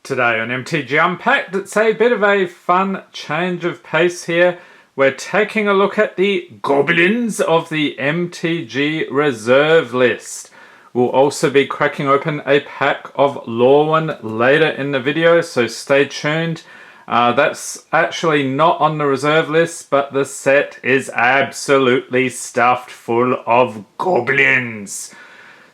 Today on MTG Unpacked, it's a bit of a fun change of pace here. We're taking a look at the Goblins of the MTG reserve list. We'll also be cracking open a pack of Lorwyn later in the video, so stay tuned. That's actually not on the reserve list, but the set is absolutely stuffed full of Goblins.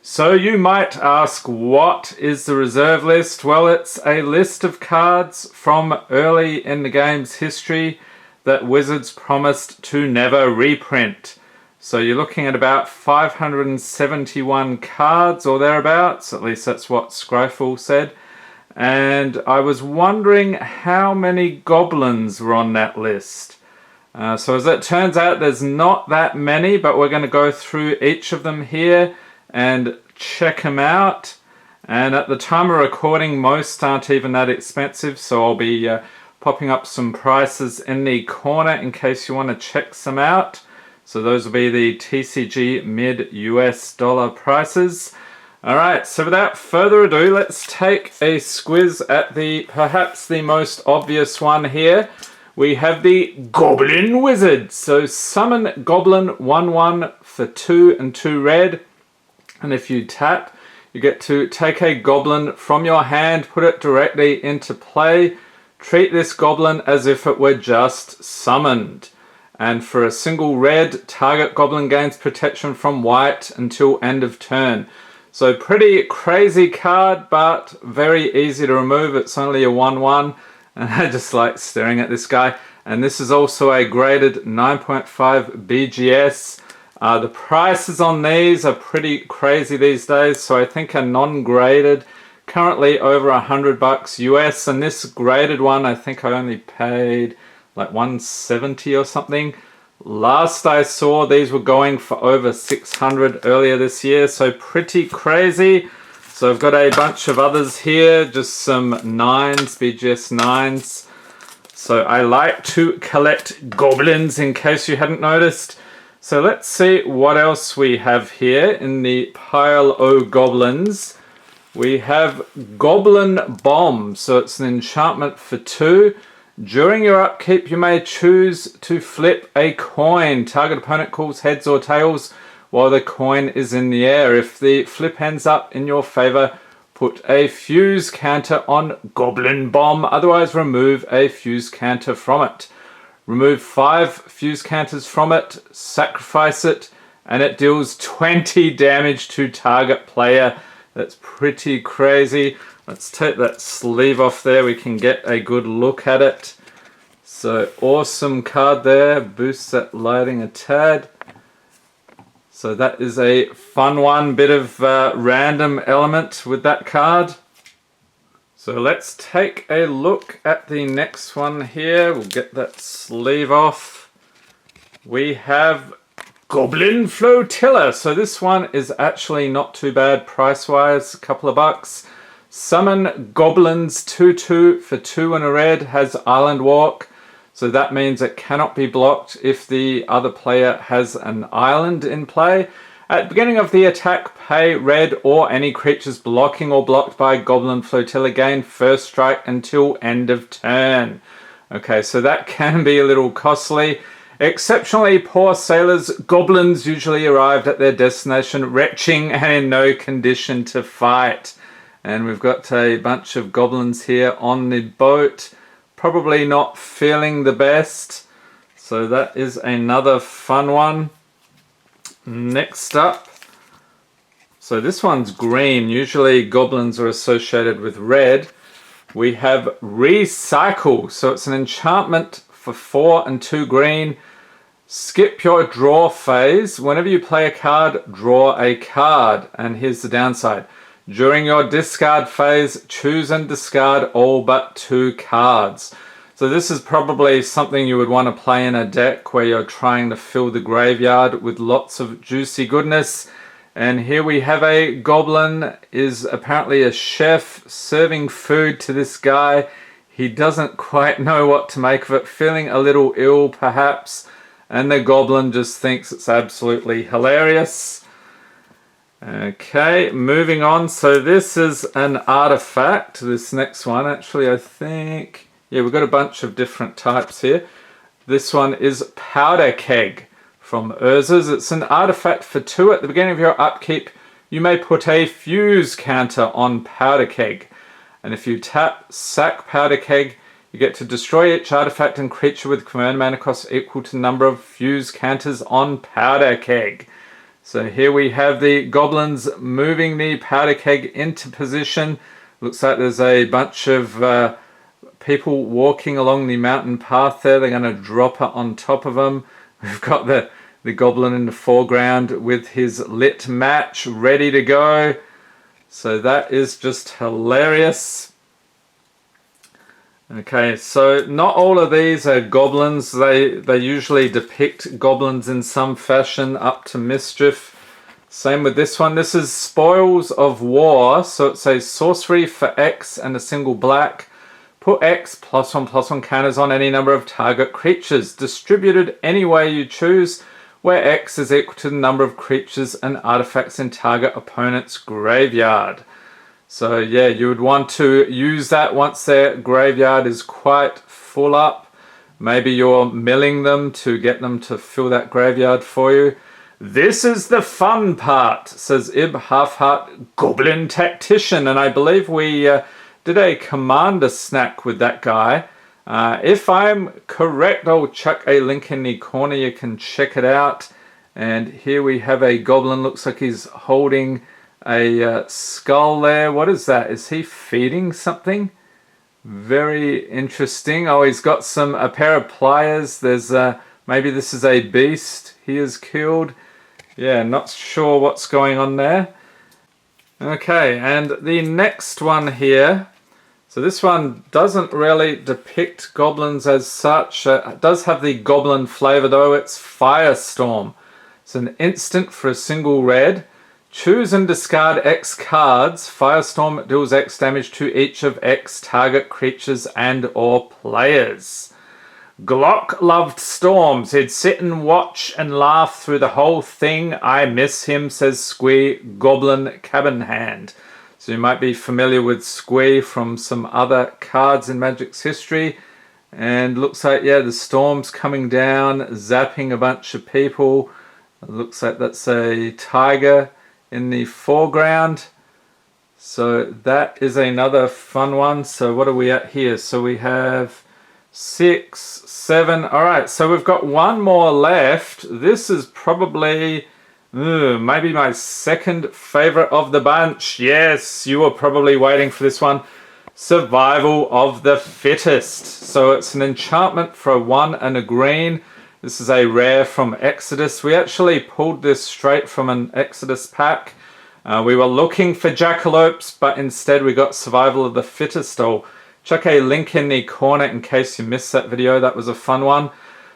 So you might ask, what is the reserve list? Well, it's a list of cards from early in the game's history that Wizards promised to never reprint. So you're looking at about 571 cards or thereabouts, at least that's what Scryfall said. And I was wondering how many Goblins were on that list. So as it turns out, there's not that many, but we're going to go through each of them here and check them out. And at the time of recording, most aren't even that expensive, so I'll be popping up some prices in the corner in case you want to check some out. So those will be the TCG mid US dollar prices. Alright, so without further ado, let's take a squiz at perhaps the most obvious one here. We have the Goblin Wizard. So summon Goblin 1/1 for 2 and 2 red. And if you tap, you get to take a Goblin from your hand, put it directly into play. Treat this Goblin as if it were just summoned. And for a single red, target Goblin gains protection from white until end of turn. So pretty crazy card, but very easy to remove. It's only a 1/1, and I just like staring at this guy. And this is also a graded 9.5 BGS. The prices on these are pretty crazy these days, so I think a non-graded currently over $100 US, and this graded one I think I only paid like 170 or something. Last I saw, these were going for over 600 earlier this year, so pretty crazy. So I've got a bunch of others here, just some 9s, BGS 9s. So I like to collect Goblins in case you hadn't noticed. So let's see what else we have here in the pile o' Goblins. We have Goblin Bomb, so it's an enchantment for 2. During your upkeep, you may choose to flip a coin. Target opponent calls heads or tails while the coin is in the air. If the flip ends up in your favor, put a fuse counter on Goblin Bomb. Otherwise, remove a fuse counter from it. Remove 5 fuse counters from it, sacrifice it, and it deals 20 damage to target player. That's pretty crazy. Let's take that sleeve off there. We can get a good look at it. So awesome card there. Boosts that lighting a tad. So that is a fun one. Bit of random element with that card. So let's take a look at the next one here. We'll get that sleeve off. We have Goblin Flotilla. So this one is actually not too bad price-wise, a couple of bucks. Summon Goblins 2/2 for 2 and a red, has Island Walk. So that means it cannot be blocked if the other player has an island in play. At the beginning of the attack, pay red or any creatures blocking or blocked by Goblin Flotilla gain first strike until end of turn. Okay, so that can be a little costly. Exceptionally poor sailors, Goblins usually arrived at their destination retching and in no condition to fight. And we've got a bunch of Goblins here on the boat. Probably not feeling the best. So that is another fun one. Next up. So this one's green. Usually Goblins are associated with red. We have Recycle. So it's an enchantment for 4 and 2 green. Skip your draw phase. Whenever you play a card, draw a card. And here's the downside. During your discard phase, choose and discard all but 2 cards. So this is probably something you would want to play in a deck where you're trying to fill the graveyard with lots of juicy goodness. And here we have a Goblin, is apparently a chef serving food to this guy. He doesn't quite know what to make of it, feeling a little ill perhaps. And the Goblin just thinks it's absolutely hilarious. Okay, moving on. So this is an artifact. This next one, actually, I think... Yeah, we've got a bunch of different types here. This one is Powder Keg from Urza's. It's an artifact for 2. At the beginning of your upkeep, you may put a fuse counter on Powder Keg. And if you tap sack Powder Keg, you get to destroy each artifact and creature with command mana cost equal to the number of fuse counters on Powder Keg. So here we have the Goblins moving the Powder Keg into position. Looks like there's a bunch of people walking along the mountain path there. They're going to drop it on top of them. We've got the Goblin in the foreground with his lit match ready to go. So that is just hilarious. Okay, so not all of these are goblins. They usually depict goblins in some fashion up to mischief. Same with this one. This is Spoils of War. So it's a sorcery for X and a single black. Put X +1/+1 counters on any number of target creatures, distributed any way you choose, where X is equal to the number of creatures and artifacts in target opponent's graveyard. So yeah, you would want to use that once their graveyard is quite full up. Maybe you're milling them to get them to fill that graveyard for you. This is the fun part, says Ib Halfheart, Goblin Tactician. And I believe we did a commander snack with that guy. If I'm correct, I'll chuck a link in the corner. You can check it out. And here we have a goblin. Looks like he's holding a skull there. What is that? Is he feeding something? Very interesting. Oh, he's got a pair of pliers. There's maybe this is a beast he has killed. Yeah, not sure what's going on there. Okay, and the next one here. So this one doesn't really depict goblins as such. It does have the goblin flavor though. It's Firestorm. It's an instant for a single red. Choose and discard X cards. Firestorm deals X damage to each of X target creatures and or players. Glock loved storms. He'd sit and watch and laugh through the whole thing. I miss him, says Squee, Goblin Cabin Hand. So you might be familiar with Squee from some other cards in Magic's history. And looks like, yeah, the storm's coming down, zapping a bunch of people. It looks like that's a tiger in the foreground. So that is another fun one. So what are we at here? So we have 6, 7. All right, so we've got one more left. This is probably maybe my second favorite of the bunch. Yes, you were probably waiting for this one. Survival of the Fittest. So it's an enchantment for a 1 and a green. This is a rare from Exodus. We actually pulled this straight from an Exodus pack. We were looking for Jackalopes, but instead we got Survival of the Fittest. I'll chuck a link in the corner in case you missed that video. That was a fun one.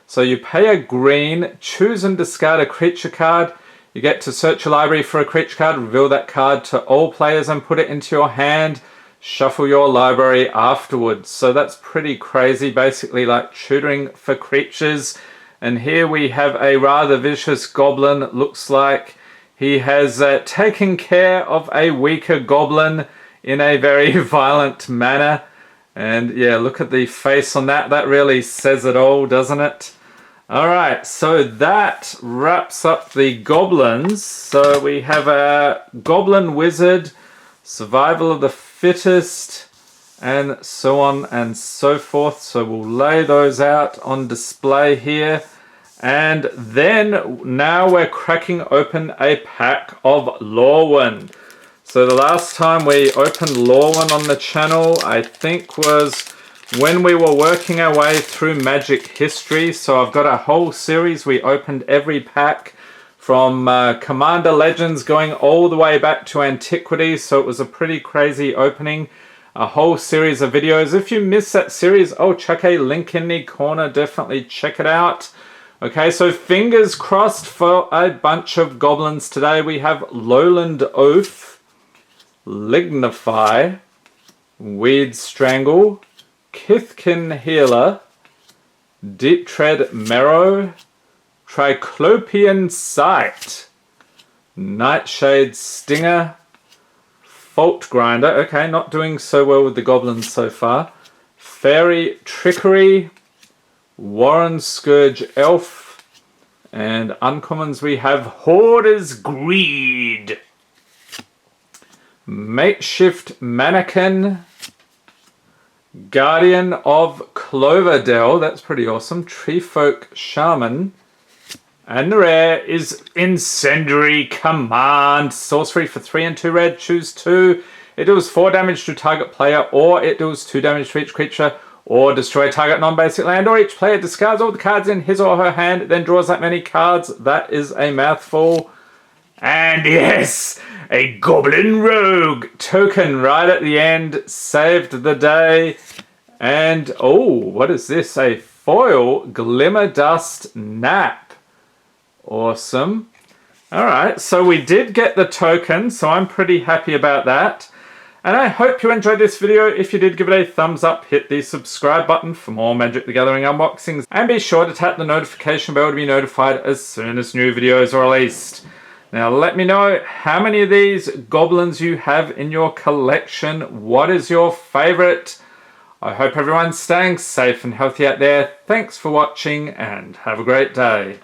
So you pay a green, choose and discard a creature card. You get to search your library for a creature card, reveal that card to all players and put it into your hand. Shuffle your library afterwards. So that's pretty crazy, basically like tutoring for creatures. And here we have a rather vicious goblin. It looks like he has taken care of a weaker goblin in a very violent manner. And yeah, look at the face on that. That really says it all, doesn't it? Alright, so that wraps up the goblins. So we have a Goblin Wizard, Survival of the Fittest, and so on and so forth. So we'll lay those out on display here. And then now we're cracking open a pack of Lorwyn. So the last time we opened Lorwyn on the channel, I think was when we were working our way through Magic history. So I've got a whole series. We opened every pack from Commander Legends going all the way back to Antiquity. So it was a pretty crazy opening. A whole series of videos. If you missed that series, I'll chuck a link in the corner. Definitely check it out. Okay, so fingers crossed for a bunch of goblins today. We have Lowland Oath, Lignify, Weed Strangle, Kithkin Healer, Deep Tread Marrow, Triclopian Sight, Nightshade Stinger, Fault Grinder. Okay, not doing so well with the Goblins so far. Fairy Trickery, Warren Scourge Elf, and uncommons we have Hoarder's Greed, Makeshift Mannequin, Guardian of Cloverdale, that's pretty awesome, Treefolk Shaman, and the rare is Incendiary Command. Sorcery for 3 and 2 red, choose 2. It deals 4 damage to target player, or it deals 2 damage to each creature, or destroy target non-basic land, or each player discards all the cards in his or her hand, then draws that many cards. That is a mouthful. And yes, a Goblin Rogue token right at the end, saved the day. And, oh, what is this? A foil Glimmer Dust Nap. Awesome. Alright, so we did get the token, so I'm pretty happy about that. And I hope you enjoyed this video. If you did, give it a thumbs up, hit the subscribe button for more Magic the Gathering unboxings, and be sure to tap the notification bell to be notified as soon as new videos are released. Now let me know how many of these Goblins you have in your collection. What is your favourite? I hope everyone's staying safe and healthy out there. Thanks for watching and have a great day.